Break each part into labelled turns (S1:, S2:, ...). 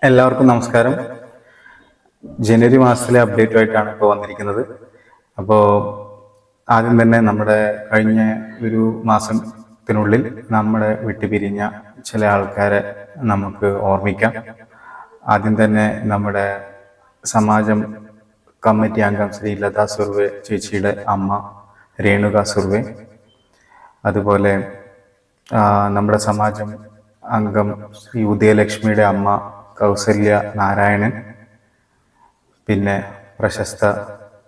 S1: എല്ലാവർക്കും നമസ്കാരം. ജനുവരി മാസത്തിലെ അപ്ഡേറ്റുമായിട്ടാണ് ഇപ്പോൾ വന്നിരിക്കുന്നത്. അപ്പോൾ ആദ്യം തന്നെ നമ്മുടെ കഴിഞ്ഞ ഒരു മാസത്തിനുള്ളിൽ നമ്മുടെ വിട്ടുപിരിഞ്ഞ ചില ആൾക്കാരെ നമുക്ക് ഓർമ്മിക്കാം. ആദ്യം തന്നെ നമ്മുടെ സമാജം കമ്മിറ്റി അംഗം ശ്രീ ലതാ സുർവെ ചേച്ചിയുടെ അമ്മ രേണുക സുർവെ, അതുപോലെ നമ്മുടെ സമാജം അംഗം ശ്രീ ഉദയലക്ഷ്മിയുടെ അമ്മ കൗസല്യ നാരായണൻ, പിന്നെ പ്രശസ്ത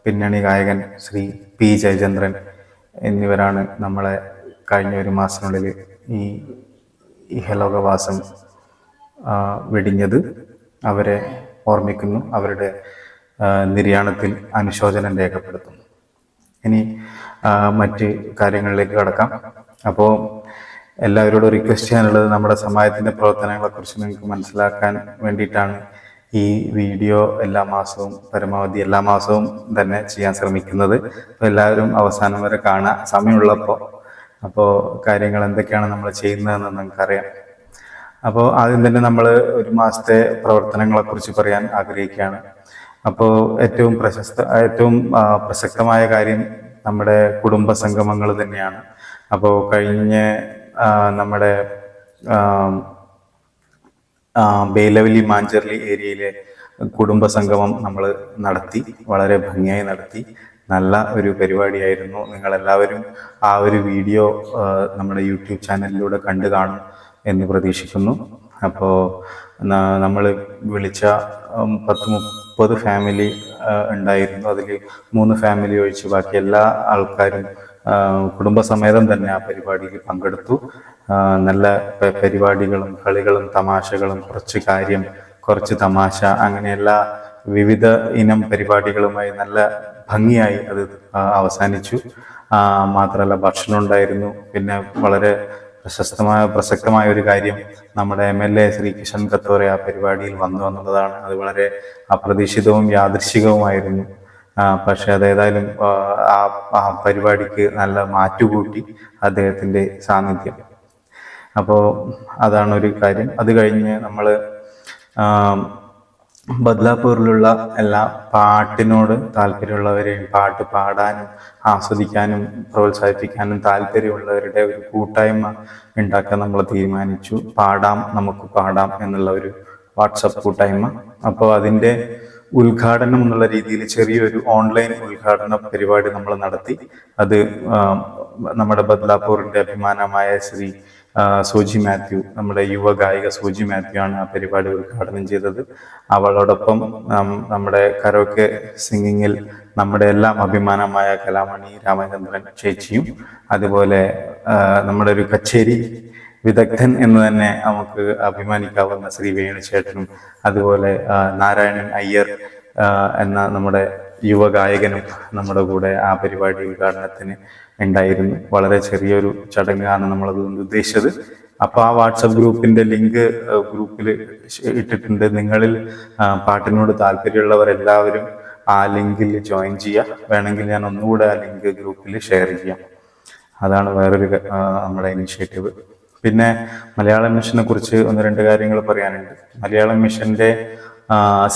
S1: പിന്നണി ഗായകൻ ശ്രീ പി ജയചന്ദ്രൻ എന്നിവരാണ് നമ്മളെ കഴിഞ്ഞ ഒരു മാസത്തിനുള്ളിൽ ഈ ഇഹലോകവാസം വെടിഞ്ഞത്. അവരെ ഓർമ്മിക്കുന്നു, അവരുടെ നിര്യാണത്തിൽ അനുശോചനം രേഖപ്പെടുത്തുന്നു. ഇനി മറ്റ് കാര്യങ്ങളിലേക്ക് കടക്കാം. അപ്പോൾ എല്ലാവരോടും റിക്വസ്റ്റ് ചെയ്യാനുള്ളത്, നമ്മുടെ സമാജത്തിൻ്റെ പ്രവർത്തനങ്ങളെക്കുറിച്ച് നിങ്ങൾക്ക് മനസ്സിലാക്കാൻ വേണ്ടിയിട്ടാണ് ഈ വീഡിയോ എല്ലാ മാസവും തന്നെ ചെയ്യാൻ ശ്രമിക്കുന്നത്. അപ്പോൾ എല്ലാവരും അവസാനം വരെ കാണാൻ സമയമുള്ളപ്പോൾ അപ്പോൾ കാര്യങ്ങൾ എന്തൊക്കെയാണ് നമ്മൾ ചെയ്യുന്നതെന്ന് നിങ്ങൾക്കറിയാം. അപ്പോൾ ആദ്യം തന്നെ നമ്മൾ ഒരു മാസത്തെ പ്രവർത്തനങ്ങളെക്കുറിച്ച് പറയാൻ ആഗ്രഹിക്കുകയാണ്. അപ്പോൾ ഏറ്റവും പ്രസക്തമായ കാര്യം നമ്മുടെ കുടുംബ സംഗമങ്ങൾ തന്നെയാണ്. അപ്പോൾ കഴിഞ്ഞ നമ്മുടെ ബേലവലി മാഞ്ചർലി ഏരിയയിലെ കുടുംബ സംഗമം നമ്മൾ നടത്തി, വളരെ ഭംഗിയായി നടത്തി. നല്ല ഒരു പരിപാടിയായിരുന്നു. നിങ്ങളെല്ലാവരും ആ ഒരു വീഡിയോ നമ്മുടെ യൂട്യൂബ് ചാനലിലൂടെ കണ്ടു കാണും എന്ന് പ്രതീക്ഷിക്കുന്നു. അപ്പോൾ നമ്മൾ വിളിച്ച 30 ഫാമിലി ഉണ്ടായിരുന്നു. അതിൽ 3 ഫാമിലി ഒഴിച്ച് ബാക്കി എല്ലാ ആൾക്കാരും കുടുംബസമേതം തന്നെ ആ പരിപാടിയിൽ പങ്കെടുത്തു. നല്ല പരിപാടികളും കളികളും തമാശകളും കുറച്ച് തമാശ, അങ്ങനെ എല്ലാ വിവിധ ഇനം പരിപാടികളുമായി നല്ല ഭംഗിയായി അത് അവസാനിച്ചു. മാത്രമല്ല ഭക്ഷണം ഉണ്ടായിരുന്നു. പിന്നെ വളരെ പ്രസക്തമായ ഒരു കാര്യം, നമ്മുടെ MLA ശ്രീ കിഷൻ കത്തോറെ ആ പരിപാടിയിൽ വന്നു എന്നുള്ളതാണ്. അത് വളരെ അപ്രതീക്ഷിതവും യാദൃശ്ചികവുമായിരുന്നു. പക്ഷെ അതേതായാലും ആ പരിപാടിക്ക് നല്ല മാറ്റുകൂട്ടി അദ്ദേഹത്തിൻ്റെ സാന്നിധ്യം. അപ്പോൾ അതാണ് ഒരു കാര്യം. അത് കഴിഞ്ഞ് നമ്മൾ ബദ്ലാപൂരിലുള്ള എല്ലാ പാട്ടിനോട് താല്പര്യമുള്ളവരെയും, പാട്ട് പാടാനും ആസ്വദിക്കാനും പ്രോത്സാഹിപ്പിക്കാനും താല്പര്യമുള്ളവരുടെ ഒരു കൂട്ടായ്മ ഉണ്ടാക്കാൻ നമ്മൾ തീരുമാനിച്ചു. നമുക്ക് പാടാം എന്നുള്ള ഒരു വാട്സപ്പ് കൂട്ടായ്മ. അപ്പോൾ അതിൻ്റെ ഉദ്ഘാടനം എന്നുള്ള രീതിയിൽ ചെറിയൊരു ഓൺലൈൻ ഉദ്ഘാടന പരിപാടി നമ്മൾ നടത്തി. അത് നമ്മുടെ ബദ്ലാപൂരിൻ്റെ അഭിമാനമായ ശ്രീ സോജി മാത്യു, നമ്മുടെ യുവ ഗായിക സോജി മാത്യു ആണ് ആ പരിപാടി ഉദ്ഘാടനം ചെയ്തത്. അവളോടൊപ്പം നമ്മുടെ കരോക്കെ സിംഗിങ്ങിൽ നമ്മുടെ എല്ലാം അഭിമാനമായ കലാമണി രാമചന്ദ്രൻ ചേച്ചിയും, അതുപോലെ നമ്മുടെ ഒരു കച്ചേരി വിദഗ്ധൻ എന്ന് തന്നെ നമുക്ക് അഭിമാനിക്കാവുന്ന ശ്രീ വേണുചേട്ടനും, അതുപോലെ നാരായണൻ അയ്യർ എന്ന നമ്മുടെ യുവ ഗായകനും നമ്മുടെ കൂടെ ആ പരിപാടി ഉദ്ഘാടനത്തിന് ഉണ്ടായിരുന്നു. വളരെ ചെറിയൊരു ചടങ്ങാണ് നമ്മളതുകൊണ്ട് ഉദ്ദേശിച്ചത്. അപ്പോൾ ആ വാട്സപ്പ് ഗ്രൂപ്പിന്റെ ലിങ്ക് ഗ്രൂപ്പിൽ ഇട്ടിട്ടുണ്ട്. നിങ്ങളിൽ പാട്ടിനോട് താല്പര്യമുള്ളവരെല്ലാവരും ആ ലിങ്കിൽ ജോയിൻ ചെയ്യുക. വേണമെങ്കിൽ ഞാൻ ഒന്നുകൂടെ ആ ലിങ്ക് ഗ്രൂപ്പിൽ ഷെയർ ചെയ്യാം. അതാണ് വേറൊരു നമ്മുടെ ഇനിഷ്യേറ്റീവ്. പിന്നെ മലയാളം മിഷനെ കുറിച്ച് 1-2 കാര്യങ്ങൾ പറയാനുണ്ട്. മലയാളം മിഷന്റെ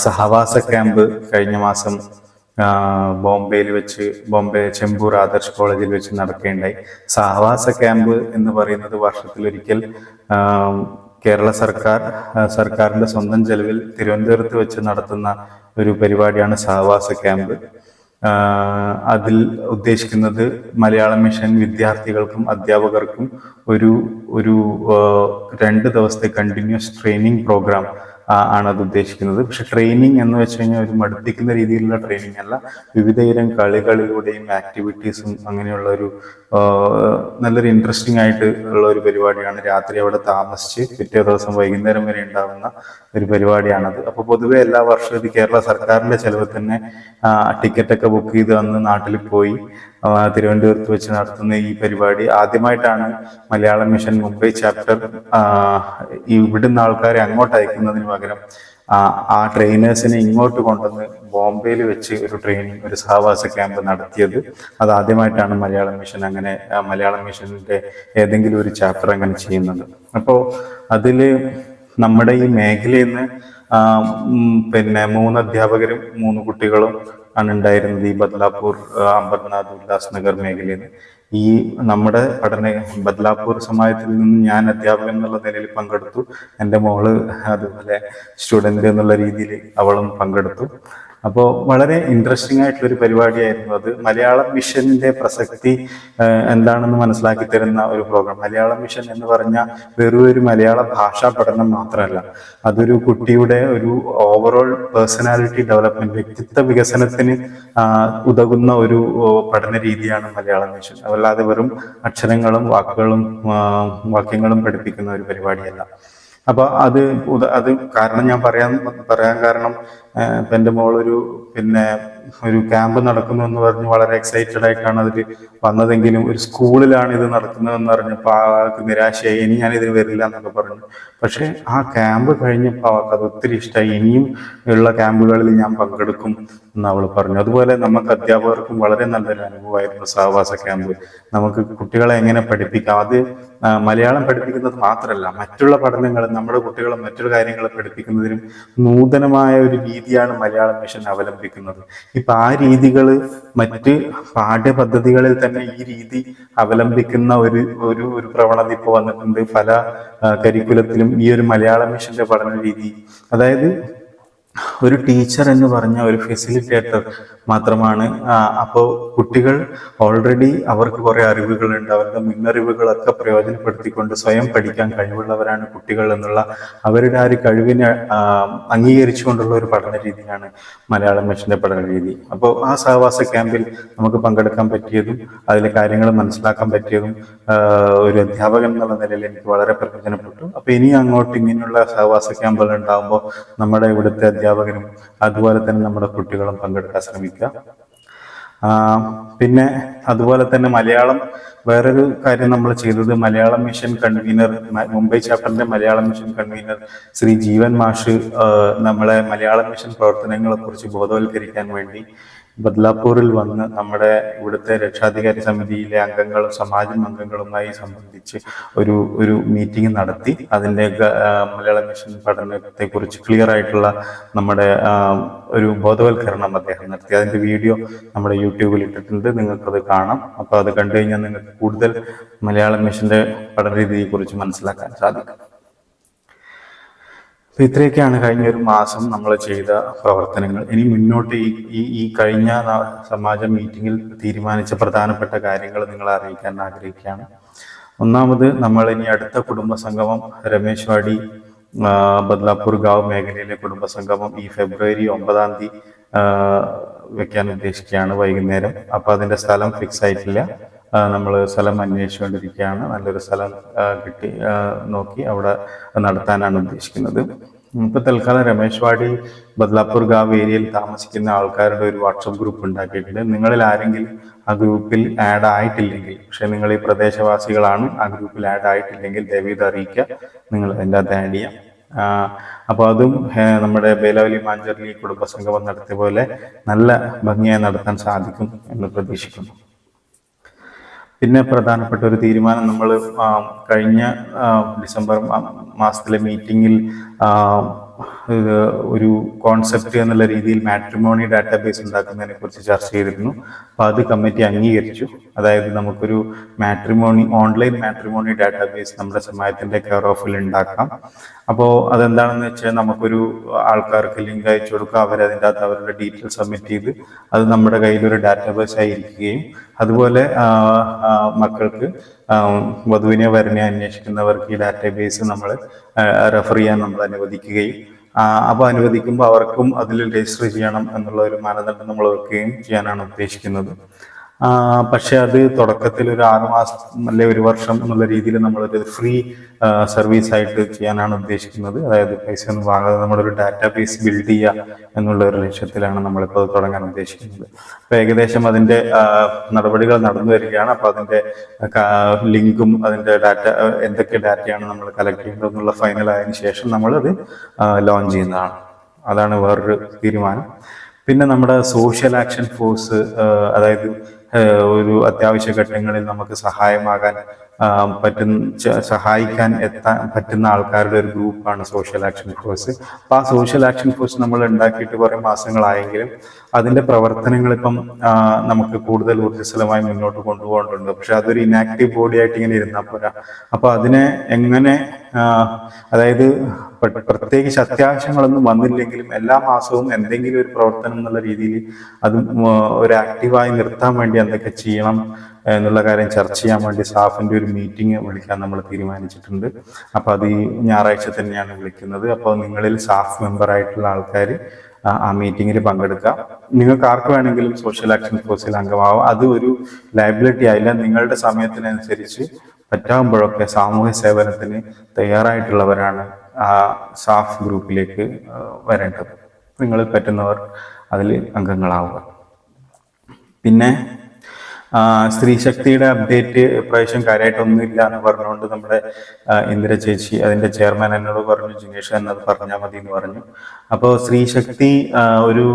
S1: സഹവാസ ക്യാമ്പ് കഴിഞ്ഞ മാസം ബോംബെ ചെമ്പൂർ ആദർശ് കോളേജിൽ വെച്ച് നടക്കുകയുണ്ടായി. സഹവാസ ക്യാമ്പ് എന്ന് പറയുന്നത് വർഷത്തിലൊരിക്കൽ കേരള സർക്കാരിന്റെ സ്വന്തം ചെലവിൽ തിരുവനന്തപുരത്ത് വെച്ച് നടത്തുന്ന ഒരു പരിപാടിയാണ് സഹവാസ ക്യാമ്പ്. അതിൽ ഉദ്ദേശിക്കുന്നത് മലയാളം മിഷൻ വിദ്യാർത്ഥികൾക്കും അധ്യാപകർക്കും ഒരു 2 ദിവസത്തെ കണ്ടിന്യൂസ് ട്രെയിനിങ് പ്രോഗ്രാം ആണ് അത് ഉദ്ദേശിക്കുന്നത്. പക്ഷെ ട്രെയിനിങ് എന്ന് വെച്ച് കഴിഞ്ഞാൽ ഒരു മടുപ്പിക്കുന്ന രീതിയിലുള്ള ട്രെയിനിങ് അല്ല. വിവിധയിനം കളികളിലൂടെയും ആക്ടിവിറ്റീസും അങ്ങനെയുള്ള ഒരു നല്ലൊരു ഇൻട്രസ്റ്റിംഗ് ആയിട്ട് ഉള്ള ഒരു പരിപാടിയാണ്. രാത്രി അവിടെ താമസിച്ച് പിറ്റേ ദിവസം വൈകുന്നേരം വരെ ഉണ്ടാകുന്ന ഒരു പരിപാടിയാണത്. അപ്പോൾ പൊതുവെ എല്ലാ വർഷവും ഇത് കേരള സർക്കാരിന്റെ ചെലവ് തന്നെ ടിക്കറ്റൊക്കെ ബുക്ക് ചെയ്ത് അന്ന് നാട്ടിൽ പോയി തിരുവനന്തപുരത്ത് വെച്ച് നടത്തുന്ന ഈ പരിപാടി ആദ്യമായിട്ടാണ് മലയാളം മിഷൻ മുംബൈ ചാപ്റ്റർ ഇവിടുന്ന് ആൾക്കാരെ അങ്ങോട്ട് അയക്കുന്നതിന് പകരം ആ ട്രെയിനേഴ്സിനെ ഇങ്ങോട്ട് കൊണ്ടുവന്ന് ബോംബെയിൽ വെച്ച് ഒരു സഹവാസ ക്യാമ്പ് നടത്തിയത്. അത് ആദ്യമായിട്ടാണ് മലയാളം മിഷന്റെ ഏതെങ്കിലും ഒരു ചാപ്റ്റർ അങ്ങനെ ചെയ്യുന്നത്. അപ്പോൾ അതില് നമ്മുടെ ഈ മേഖലയിൽ നിന്ന് പിന്നെ 3 അധ്യാപകരും 3 കുട്ടികളും ആണ് ഉണ്ടായിരുന്നത് ഈ ബദ്ലാപൂർ, അംബർനാഥ്, ഉല്ലാസ് നഗർ മേഖലയിൽ നിന്ന്. ഈ നമ്മുടെ ബദ്ലാപൂർ സമാജത്തിൽ നിന്ന് ഞാൻ അധ്യാപകൻ എന്നുള്ള നിലയിൽ പങ്കെടുത്തു. എൻ്റെ മോള് അതുപോലെ സ്റ്റുഡൻറ് എന്നുള്ള രീതിയിൽ അവളും പങ്കെടുത്തു. അപ്പോൾ വളരെ ഇൻട്രസ്റ്റിംഗ് ആയിട്ടുള്ളൊരു പരിപാടിയായിരുന്നു അത്. മലയാളം മിഷന്റെ പ്രസക്തി എന്താണെന്ന് മനസ്സിലാക്കി തരുന്ന ഒരു പ്രോഗ്രാം. മലയാളം മിഷൻ എന്ന് പറഞ്ഞാൽ വെറും ഒരു മലയാള ഭാഷാ പഠനം മാത്രമല്ല, അതൊരു കുട്ടിയുടെ ഒരു ഓവറോൾ പേഴ്സണാലിറ്റി ഡെവലപ്മെന്റ്, വ്യക്തിത്വ വികസനത്തിന് ഉതകുന്ന ഒരു പഠന രീതിയാണ് മലയാളം മിഷൻ. അതല്ലാതെ വെറും അക്ഷരങ്ങളും വാക്യങ്ങളും പഠിപ്പിക്കുന്ന ഒരു പരിപാടിയല്ല. അപ്പൊ അത് കാരണം ഞാൻ പറയാൻ കാരണം ഇപ്പൊ എൻ്റെ മോളൊരു ഒരു ക്യാമ്പ് നടക്കുന്നു എന്ന് പറഞ്ഞ് വളരെ എക്സൈറ്റഡ് ആയിട്ടാണ് അതിൽ വന്നതെങ്കിലും ഒരു സ്കൂളിലാണ് ഇത് നടക്കുന്നതെന്ന് പറഞ്ഞപ്പോൾ ആൾക്ക് നിരാശയായി. ഇനി ഞാൻ ഇതിന് വരില്ല എന്നൊക്കെ പറഞ്ഞു. പക്ഷെ ആ ക്യാമ്പ് കഴിഞ്ഞപ്പോൾ അവർക്ക് അത് ഒത്തിരി ഇഷ്ടമായി. ഇനിയും ഉള്ള ക്യാമ്പുകളിൽ ഞാൻ പങ്കെടുക്കും എന്ന് അവൾ പറഞ്ഞു. അതുപോലെ നമുക്ക് അധ്യാപകർക്കും വളരെ നല്ലൊരു അനുഭവമായിരുന്നു സഹവാസ ക്യാമ്പ്. നമുക്ക് കുട്ടികളെ എങ്ങനെ പഠിപ്പിക്കാം, അത് മലയാളം പഠിപ്പിക്കുന്നത് മാത്രമല്ല, മറ്റുള്ള പഠനങ്ങൾ നമ്മുടെ കുട്ടികളെ മറ്റൊരു കാര്യങ്ങൾ പഠിപ്പിക്കുന്നതിനും നൂതനമായ ഒരു രീതിയാണ് മലയാളം മിഷൻ അവലംബിക്കുന്നത്. ഇപ്പൊ ആ രീതികൾ മറ്റ് പാഠ്യപദ്ധതികളിൽ തന്നെ ഈ രീതി അവലംബിക്കുന്ന ഒരു പ്രവണത ഇപ്പോൾ വന്നിട്ടുണ്ട്. പല കരിക്കുലത്തിലും ഈ ഒരു മലയാളം മിഷന്റെ പഠന രീതി, അതായത് ഒരു ടീച്ചർ എന്ന് പറഞ്ഞ ഒരു ഫെസിലിറ്റേറ്റർ മാത്രമാണ്. അപ്പോൾ കുട്ടികൾ ഓൾറെഡി അവർക്ക് കുറെ അറിവുകളുണ്ട്, അവരുടെ മുന്നറിവുകളൊക്കെ പ്രയോജനപ്പെടുത്തിക്കൊണ്ട് സ്വയം പഠിക്കാൻ കഴിവുള്ളവരാണ് കുട്ടികൾ എന്നുള്ള അവരുടെ ആ ഒരു കഴിവിനെ അംഗീകരിച്ചുകൊണ്ടുള്ള ഒരു പഠന രീതിയാണ് മലയാളം മിഷന്റെ പഠന രീതി. അപ്പോൾ ആ സഹവാസ ക്യാമ്പിൽ നമുക്ക് പങ്കെടുക്കാൻ പറ്റിയതും അതിലെ കാര്യങ്ങൾ മനസ്സിലാക്കാൻ പറ്റിയതും ഒരു അധ്യാപകൻ എന്നുള്ള നിലയിൽ എനിക്ക് വളരെ പ്രയോജനപ്പെട്ടു. അപ്പൊ ഇനി അങ്ങോട്ട് ഇങ്ങനെയുള്ള സഹവാസ ക്യാമ്പുകൾ ഉണ്ടാകുമ്പോൾ നമ്മുടെ ഇവിടുത്തെ അധ്യാപകരും അതുപോലെ തന്നെ നമ്മുടെ കുട്ടികളും പങ്കെടുക്കാൻ ശ്രമിക്കുക. പിന്നെ അതുപോലെ തന്നെ മലയാളം, വേറൊരു കാര്യം നമ്മൾ ചെയ്തത്, മലയാളം മിഷൻ കൺവീനർ, മുംബൈ ചാപ്റ്ററിന്റെ മലയാളം മിഷൻ കൺവീനർ ശ്രീ ജീവൻ മാഷ് നമ്മളെ മലയാളം മിഷൻ പ്രവർത്തനങ്ങളെ കുറിച്ച് ബോധവൽക്കരിക്കാൻ വേണ്ടി ബദ്ലാപൂരിൽ വന്ന് നമ്മുടെ ഇവിടുത്തെ രക്ഷാധികാരി സമിതിയിലെ അംഗങ്ങളും സമാജം അംഗങ്ങളുമായി സംബന്ധിച്ച് ഒരു മീറ്റിംഗ് നടത്തി അതിൻ്റെ മലയാള മിഷൻ പഠനത്തെ കുറിച്ച് ക്ലിയർ ആയിട്ടുള്ള നമ്മുടെ ഒരു ബോധവൽക്കരണം അദ്ദേഹം നടത്തി. അതിന്റെ വീഡിയോ നമ്മുടെ യൂട്യൂബിൽ ഇട്ടിട്ടുണ്ട്, നിങ്ങൾക്കത് കാണാം. അപ്പോൾ അത് കണ്ടു കഴിഞ്ഞാൽ നിങ്ങൾക്ക് കൂടുതൽ മലയാളം മിഷന്റെ പഠന രീതിയെ കുറിച്ച് മനസ്സിലാക്കാൻ സാധിക്കും. ഇത്രയൊക്കെയാണ് കഴിഞ്ഞ ഒരു മാസം നമ്മൾ ചെയ്ത പ്രവർത്തനങ്ങൾ. ഇനി മുന്നോട്ട് ഈ കഴിഞ്ഞ സമാജ മീറ്റിംഗിൽ തീരുമാനിച്ച പ്രധാനപ്പെട്ട കാര്യങ്ങൾ നിങ്ങളെ അറിയിക്കാൻ ആഗ്രഹിക്കുകയാണ്. ഒന്നാമത്, നമ്മൾ ഇനി അടുത്ത കുടുംബസംഗമം രമേശ് വാടി ബദ്ലാപൂർ ഗാവ് മേഖലയിലെ കുടുംബസംഗമം ഈ ഫെബ്രുവരി 9 വെക്കാൻ ഉദ്ദേശിക്കുകയാണ് വൈകുന്നേരം. അപ്പൊ അതിന്റെ സ്ഥലം ഫിക്സ് ആയിട്ടില്ല. നമ്മൾ സ്ഥലം അന്വേഷിച്ചുകൊണ്ടിരിക്കുകയാണ്. നല്ലൊരു സ്ഥലം നോക്കി അവിടെ നടത്താനാണ് ഉദ്ദേശിക്കുന്നത്. ഇപ്പൊ തൽക്കാലം രമേശ് വാടി ബദ്ലാപൂർ ഗാവ് ഏരിയയിൽ താമസിക്കുന്ന ആൾക്കാരുടെ ഒരു വാട്സപ്പ് ഗ്രൂപ്പ് ഉണ്ടാക്കിയിട്ടുണ്ട്. നിങ്ങളിൽ ആരെങ്കിലും ആ ഗ്രൂപ്പിൽ ആഡ് ആയിട്ടില്ലെങ്കിൽ, പക്ഷെ നിങ്ങൾ ഈ പ്രദേശവാസികളാണ്, ആ ഗ്രൂപ്പിൽ ആഡ് ആയിട്ടില്ലെങ്കിൽ ദയവീത് അറിയിക്കുക, നിങ്ങൾ അതിൻ്റെ അകത്ത് ആഡ് ചെയ്യാം. അപ്പോൾ അതും നമ്മുടെ ബേലാവലി മാഞ്ചർലി കുടുംബസംഗമം നടത്തിയ പോലെ നല്ല ഭംഗിയായി നടത്താൻ സാധിക്കും എന്ന് പ്രതീക്ഷിക്കുന്നു. പിന്നെ പ്രധാനപ്പെട്ട ഒരു തീരുമാനം, നമ്മൾ കഴിഞ്ഞ ഡിസംബർ മാസത്തിലെ മീറ്റിങ്ങിൽ ഒരു കോൺസെപ്റ്റ് എന്നുള്ള രീതിയിൽ മാട്രിമോണി ഡാറ്റാബേസ് ഉണ്ടാക്കുന്നതിനെ കുറിച്ച് ചർച്ച ചെയ്തിരുന്നു. അപ്പോൾ അത് കമ്മിറ്റി അംഗീകരിച്ചു. അതായത് നമുക്കൊരു ഓൺലൈൻ മാട്രിമോണി ഡാറ്റാബേസ് നമ്മുടെ സമാജത്തിന്റെ കെയർ ഓഫിൽ ഉണ്ടാക്കാം. അപ്പോൾ അതെന്താണെന്ന് വെച്ചാൽ, നമുക്കൊരു ആൾക്കാർക്ക് ലിങ്ക് അയച്ചു കൊടുക്കുക, അവരതിൻ്റെ അകത്ത് അവരുടെ ഡീറ്റെയിൽ സബ്മിറ്റ് ചെയ്ത് അത് നമ്മുടെ കയ്യിലൊരു ഡാറ്റാബേസ് ആയിരിക്കുകയും, അതുപോലെ മക്കൾക്ക് വധുവിനെ വരനെ അന്വേഷിക്കുന്നവർക്ക് ഈ ഡാറ്റാബേസ് നമ്മൾ റെഫർ ചെയ്യാൻ നമ്മൾ അനുവദിക്കുകയും, അപ്പോൾ അനുവദിക്കുമ്പോൾ അവർക്കും അതിൽ രജിസ്റ്റർ ചെയ്യണം എന്നുള്ള ഒരു മാനദണ്ഡം നമ്മൾ വെക്കുകയും ചെയ്യാനാണ് ഉദ്ദേശിക്കുന്നത്. പക്ഷെ അത് തുടക്കത്തിൽ ഒരു 6 മാസം അല്ലെ 1 വർഷം എന്നുള്ള രീതിയിൽ നമ്മളൊരു ഫ്രീ സർവീസ് ആയിട്ട് ചെയ്യാനാണ് ഉദ്ദേശിക്കുന്നത്. അതായത് പൈസ ഒന്നും വാങ്ങാതെ നമ്മളൊരു ഡാറ്റാബേസ് ബിൽഡ് ചെയ്യുക എന്നുള്ള ഒരു ലക്ഷ്യത്തിലാണ് നമ്മളിപ്പോൾ അത് തുടങ്ങാൻ ഉദ്ദേശിക്കുന്നത്. അപ്പോൾ ഏകദേശം അതിൻ്റെ നടപടികൾ നടന്നു വരികയാണ്. അപ്പോൾ അതിൻ്റെ ലിങ്കും അതിൻ്റെ എന്തൊക്കെ ഡാറ്റയാണ് നമ്മൾ കളക്ട് ചെയ്യേണ്ടതെന്നുള്ള ഫൈനൽ ആയതിനു ശേഷം നമ്മളത് ലോഞ്ച് ചെയ്യുന്നതാണ്. അതാണ് വേറൊരു തീരുമാനം. പിന്നെ നമ്മുടെ സോഷ്യൽ ആക്ഷൻ ഫോഴ്സ്, അതായത് ഒരു അത്യാവശ്യ ഘട്ടങ്ങളിൽ നമുക്ക് സഹായമാകാൻ സഹായിക്കാൻ എത്താൻ പറ്റുന്ന ആൾക്കാരുടെ ഒരു ഗ്രൂപ്പാണ് സോഷ്യൽ ആക്ഷൻ ഫോഴ്സ്. അപ്പൊ ആ സോഷ്യൽ ആക്ഷൻ ഫോഴ്സ് നമ്മൾ ഉണ്ടാക്കിയിട്ട് കുറെ മാസങ്ങളായെങ്കിലും അതിന്റെ പ്രവർത്തനങ്ങൾ ഇപ്പം നമുക്ക് കൂടുതൽ ഊർജ്ജസ്വലമായി മുന്നോട്ട് കൊണ്ടുപോകേണ്ടതുണ്ട്. പക്ഷെ അതൊരു ഇനാക്റ്റീവ് ബോഡി ആയിട്ട് ഇങ്ങനെ ഇരുന്നാൽ പോരാ. അപ്പൊ അതിനെ എങ്ങനെ അതായത് പ്രത്യേകിച്ച് അത്യാവശ്യങ്ങളൊന്നും വന്നില്ലെങ്കിലും എല്ലാ മാസവും എന്തെങ്കിലും ഒരു പ്രവർത്തനം എന്നുള്ള രീതിയിൽ അത് ഒരു ആക്റ്റീവായി നിർത്താൻ വേണ്ടി എന്തൊക്കെ ചെയ്യണം എന്നുള്ള കാര്യം ചർച്ച ചെയ്യാൻ വേണ്ടി സ്റ്റാഫിന്റെ ഒരു മീറ്റിംഗ് വിളിക്കാൻ നമ്മൾ തീരുമാനിച്ചിട്ടുണ്ട്. അപ്പൊ അത് ഈ ഞായറാഴ്ച തന്നെയാണ് വിളിക്കുന്നത്. അപ്പോൾ നിങ്ങളിൽ സ്റ്റാഫ് മെമ്പർ ആയിട്ടുള്ള ആൾക്കാർ ആ മീറ്റിങ്ങിൽ പങ്കെടുക്കുക. നിങ്ങൾക്ക് ആർക്ക് വേണമെങ്കിലും സോഷ്യൽ ആക്ഷൻ ഫോഴ്സിൽ അംഗമാവാം. അത് ഒരു ലയബിലിറ്റി ആയില്ല. നിങ്ങളുടെ സമയത്തിനനുസരിച്ച് പറ്റാകുമ്പോഴൊക്കെ സാമൂഹ്യ സേവനത്തിന് തയ്യാറായിട്ടുള്ളവരാണ് ആ സ്റ്റാഫ് ഗ്രൂപ്പിലേക്ക് വരേണ്ടത്. നിങ്ങളിൽ പറ്റുന്നവർ അതിൽ അംഗങ്ങളാവുക. പിന്നെ സ്ത്രീ ശക്തിയുടെ അപ്ഡേറ്റ് പ്രാവശ്യം കാര്യമായിട്ടൊന്നും ഇല്ല എന്ന് പറഞ്ഞുകൊണ്ട് നമ്മുടെ ഇന്ദിര ചേച്ചി അതിന്റെ ചെയർമാൻ എന്നോട് പറഞ്ഞു, ജിനേഷ് എന്നത് പറഞ്ഞാൽ മതി എന്ന് പറഞ്ഞു. അപ്പോൾ സ്ത്രീ ശക്തി ഒരു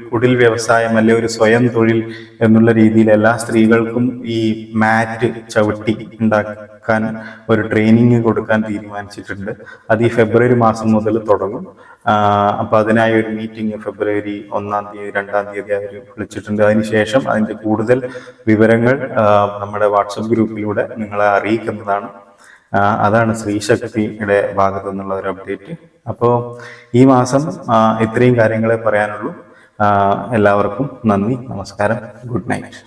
S1: കുടിൽ വ്യവസായം അല്ലെ ഒരു സ്വയം തൊഴിൽ എന്നുള്ള രീതിയിൽ എല്ലാ സ്ത്രീകൾക്കും ഈ മാറ്റ് ചവിട്ടി ഉണ്ടാക്കാൻ ഒരു ട്രെയിനിങ് കൊടുക്കാൻ തീരുമാനിച്ചിട്ടുണ്ട്. അത് ഈ ഫെബ്രുവരി മാസം മുതൽ തുടങ്ങും. അപ്പൊ അതിനായി ഒരു മീറ്റിംഗ് ഫെബ്രുവരി 1-ാം തീയതി 2-ാം തീയതി അവർ വിളിച്ചിട്ടുണ്ട്. അതിനുശേഷം അതിന്റെ കൂടുതൽ വിവരങ്ങൾ നമ്മുടെ വാട്സപ്പ് ഗ്രൂപ്പിലൂടെ നിങ്ങളെ അറിയിക്കുന്നതാണ്. അതാണ് സ്ത്രീശക്തിയുടെ ഭാഗത്തു നിന്നുള്ള ഒരു അപ്ഡേറ്റ്. അപ്പോൾ ഈ മാസം ഇത്രയും കാര്യങ്ങളെ പറയാനുള്ളൂ. എല്ലാവർക്കും നന്ദി, നമസ്കാരം, ഗുഡ് നൈറ്റ്.